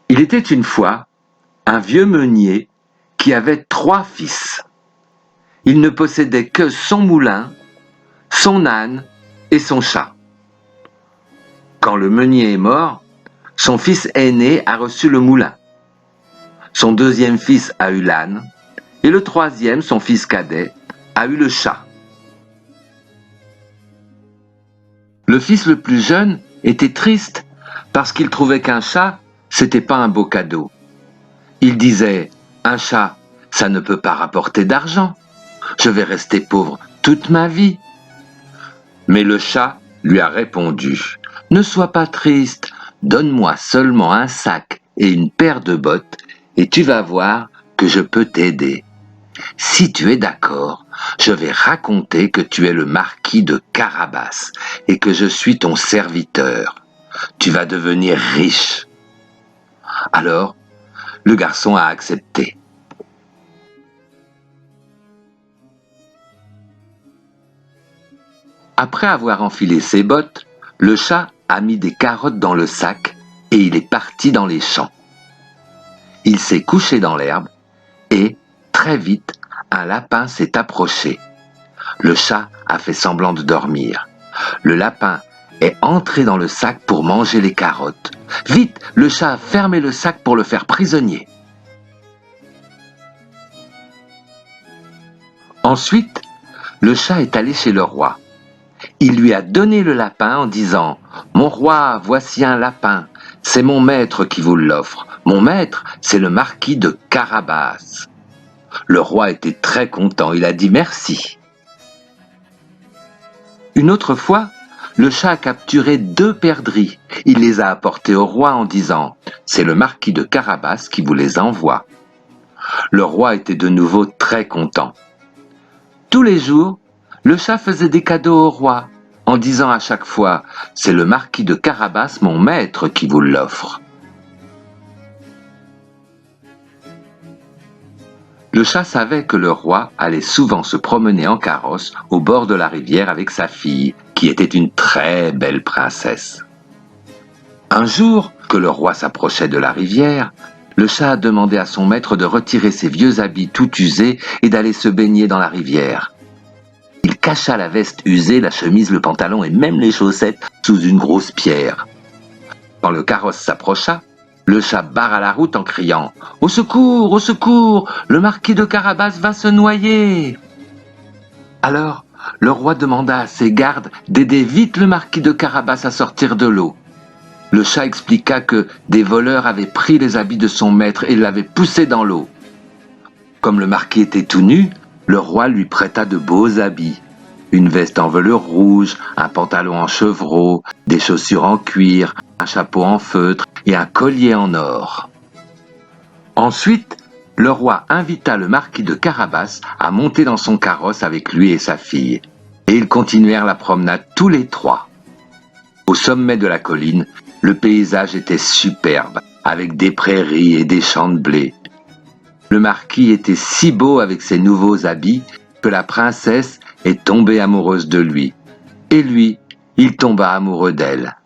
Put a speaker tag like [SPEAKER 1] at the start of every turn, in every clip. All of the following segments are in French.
[SPEAKER 1] Il était une fois un vieux meunier qui avait 3 fils. Il ne possédait que son moulin, son âne et son chat. Quand le meunier est mort, son fils aîné a reçu le moulin. Son deuxième fils a eu l'âne et le troisième, son fils cadet, a eu le chat. Le fils le plus jeune était triste parce qu'il trouvait qu'un chat, c'était pas un beau cadeau. Il disait, un chat, ça ne peut pas rapporter d'argent. Je vais rester pauvre toute ma vie. Mais le chat lui a répondu, ne sois pas triste, donne-moi seulement un sac et une paire de bottes et tu vas voir que je peux t'aider. Si tu es d'accord, je vais raconter que tu es le marquis de Carabas et que je suis ton serviteur. Tu vas devenir riche. Alors, le garçon a accepté. Après avoir enfilé ses bottes, le chat a mis des carottes dans le sac et il est parti dans les champs. Il s'est couché dans l'herbe et, très vite, un lapin s'est approché. Le chat a fait semblant de dormir. Le lapin est entré dans le sac pour manger les carottes. Vite, le chat a fermé le sac pour le faire prisonnier. Ensuite, le chat est allé chez le roi. Il lui a donné le lapin en disant « Mon roi, voici un lapin. C'est mon maître qui vous l'offre. Mon maître, c'est le marquis de Carabas. » Le roi était très content. Il a dit « Merci. » Une autre fois, le chat a capturé 2 perdrix. Il les a apportés au roi en disant « C'est le marquis de Carabas qui vous les envoie. » Le roi était de nouveau très content. Tous les jours, le chat faisait des cadeaux au roi, en disant à chaque fois « C'est le marquis de Carabas, mon maître, qui vous l'offre. » Le chat savait que le roi allait souvent se promener en carrosse au bord de la rivière avec sa fille, qui était une très belle princesse. Un jour que le roi s'approchait de la rivière, le chat a demandé à son maître de retirer ses vieux habits tout usés et d'aller se baigner dans la rivière. Il cacha la veste usée, la chemise, le pantalon et même les chaussettes sous une grosse pierre. Quand le carrosse s'approcha, le chat barra la route en criant « Au secours, au secours, le marquis de Carabas va se noyer !» Alors, le roi demanda à ses gardes d'aider vite le marquis de Carabas à sortir de l'eau. Le chat expliqua que des voleurs avaient pris les habits de son maître et l'avaient poussé dans l'eau. Comme le marquis était tout nu, le roi lui prêta de beaux habits. Une veste en velours rouge, un pantalon en chevreau, des chaussures en cuir, un chapeau en feutre et un collier en or. Ensuite, le roi invita le marquis de Carabas à monter dans son carrosse avec lui et sa fille. Et ils continuèrent la promenade tous les 3. Au sommet de la colline, le paysage était superbe, avec des prairies et des champs de blé. Le marquis était si beau avec ses nouveaux habits que la princesse est tombée amoureuse de lui. Et lui, il tomba amoureux d'elle.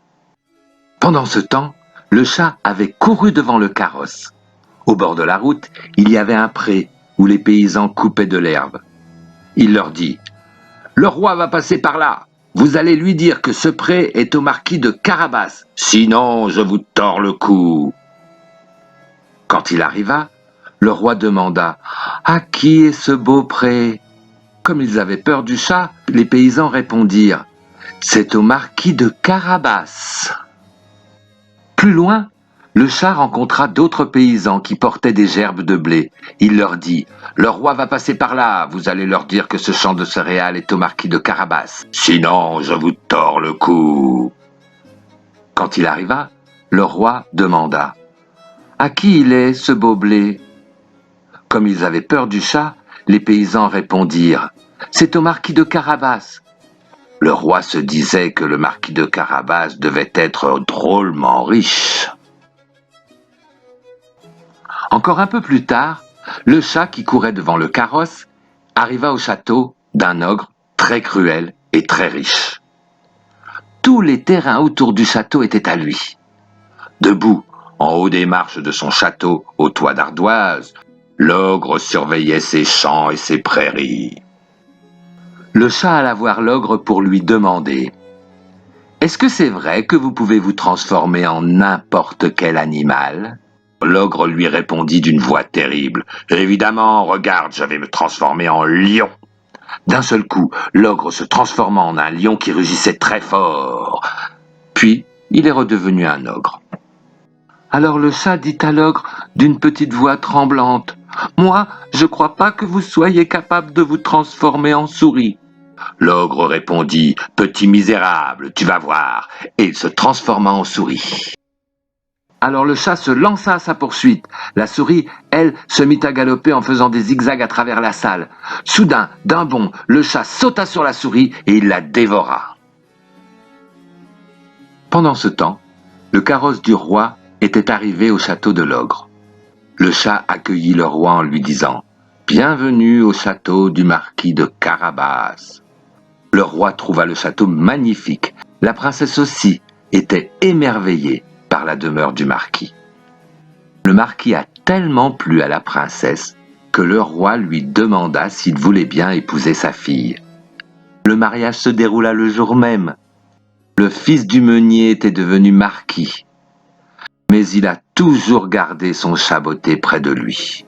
[SPEAKER 1] Pendant ce temps, le chat avait couru devant le carrosse. Au bord de la route, il y avait un pré où les paysans coupaient de l'herbe. Il leur dit « Le roi va passer par là. Vous allez lui dire que ce pré est au marquis de Carabas. Sinon, je vous tords le cou. » Quand il arriva, le roi demanda « À qui est ce beau pré ?» Comme ils avaient peur du chat, les paysans répondirent « C'est au marquis de Carabas. » Plus loin, le chat rencontra d'autres paysans qui portaient des gerbes de blé. Il leur dit « Le roi va passer par là, vous allez leur dire que ce champ de céréales est au marquis de Carabas. Sinon, je vous tords le cou. » Quand il arriva, le roi demanda « À qui il est, ce beau blé ?» Comme ils avaient peur du chat, les paysans répondirent « C'est au marquis de Carabas. » Le roi se disait que le marquis de Carabas devait être drôlement riche. Encore un peu plus tard, le chat qui courait devant le carrosse arriva au château d'un ogre très cruel et très riche. Tous les terrains autour du château étaient à lui. Debout, En haut des marches de son château, au toit d'ardoise, l'ogre surveillait ses champs et ses prairies. Le chat alla voir l'ogre pour lui demander « Est-ce que c'est vrai que vous pouvez vous transformer en n'importe quel animal ?» L'ogre lui répondit d'une voix terrible « Évidemment, regarde, je vais me transformer en lion !» D'un seul coup, l'ogre se transforma en un lion qui rugissait très fort. Puis, il est redevenu un ogre. Alors le chat dit à l'ogre d'une petite voix tremblante « Moi, je crois pas que vous soyez capable de vous transformer en souris. » L'ogre répondit « Petit misérable, tu vas voir !» et il se transforma en souris. Alors le chat se lança à sa poursuite. La souris, elle, se mit à galoper en faisant des zigzags à travers la salle. Soudain, d'un bond, le chat sauta sur la souris et il la dévora. Pendant ce temps, le carrosse du roi était arrivé au château de l'ogre. Le chat accueillit le roi en lui disant « Bienvenue au château du marquis de Carabas ». Le roi trouva le château magnifique. La princesse aussi était émerveillée par la demeure du marquis. Le marquis a tellement plu à la princesse que le roi lui demanda s'il voulait bien épouser sa fille. Le mariage se déroula le jour même. Le fils du meunier était devenu marquis, mais il a toujours gardé son chat botté près de lui.